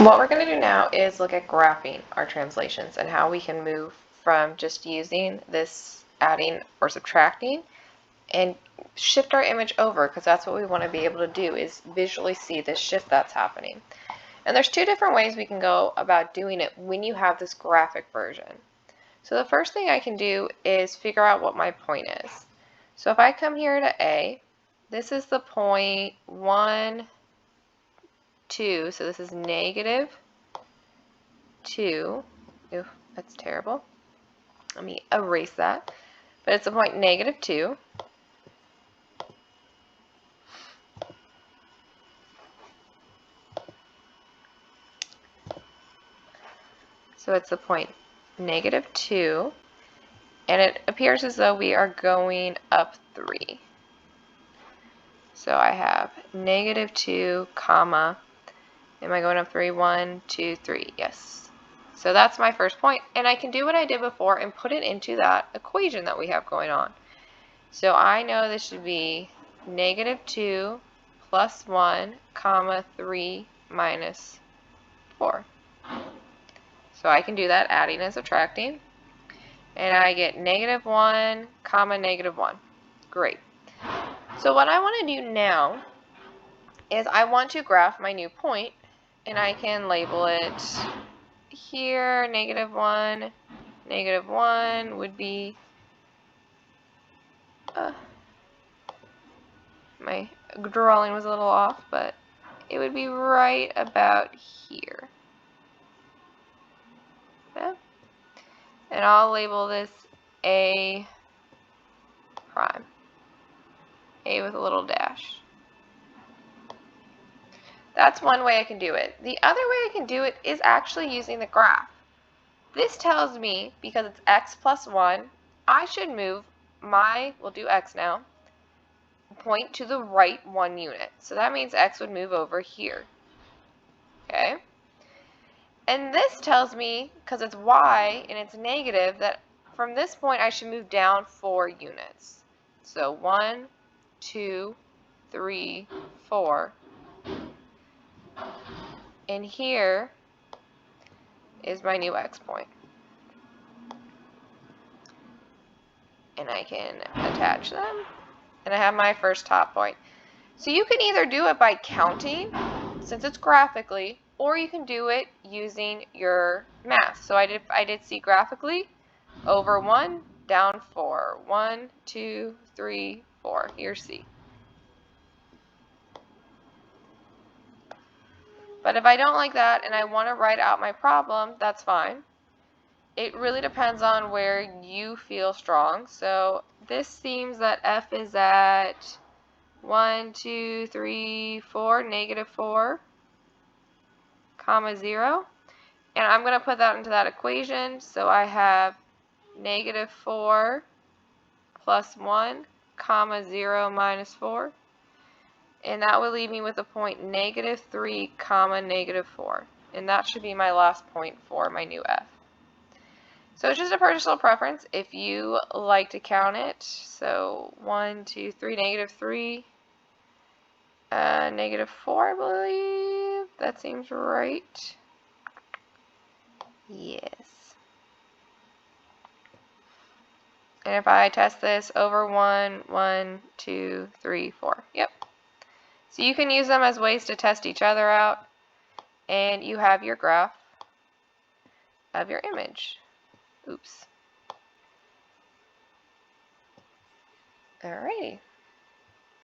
What we're going to do now is look at graphing our translations and how we can move from just using this adding or subtracting and shift our image over, because that's what we want to be able to do, is visually see this shift that's happening. And there's two different ways we can go about doing it when you have this graphic version. So the first thing I can do is figure out what my point is. So if I come here to A, this is the point 1, 2, so this is negative 2. Ooh, that's terrible. Let me erase that. But it's the point negative 2. So it's the point negative 2. And it appears as though we are going up 3. So I have negative 2, comma. Am I going up 3? 1, 2, 3. Yes. So that's my first point. And I can do what I did before and put it into that equation that we have going on. So I know this should be negative 2 plus 1, comma 3 minus 4. So I can do that adding and subtracting. And I get negative 1, comma negative 1. Great. So what I want to do now is I want to graph my new point, and I can label it here, negative 1. Negative 1 would be, my drawing was a little off, but it would be right about here. Yeah. And I'll label this A prime. A with a little dash. That's one way I can do it. The other way I can do it is actually using the graph. This tells me, because it's x plus 1, I should move we'll do x now, point to the right 1 unit. So that means x would move over here. Okay? And this tells me, because it's y and it's negative, that from this point I should move down 4 units. So 1, 2, 3, 4. And here is my new x point. And I can attach them. And I have my first top point. So you can either do it by counting, since it's graphically, or you can do it using your math. So I did C graphically, over 1, down 4. 1, 2, 3, 4. Here's C. But if I don't like that and I want to write out my problem, that's fine. It really depends on where you feel strong. So this seems that F is at 1, 2, 3, 4, negative 4, comma 0. And I'm going to put that into that equation. So I have negative 4 plus 1, comma 0 minus 4. And that would leave me with a point negative 3, comma negative 4. And that should be my last point for my new F. So it's just a personal preference if you like to count it. So 1, 2, 3, negative 3, negative 4, I believe. That seems right. Yes. And if I test this over 1, 1, 2, 3, 4. Yep. So you can use them as ways to test each other out. And you have your graph of your image. Oops. Alrighty.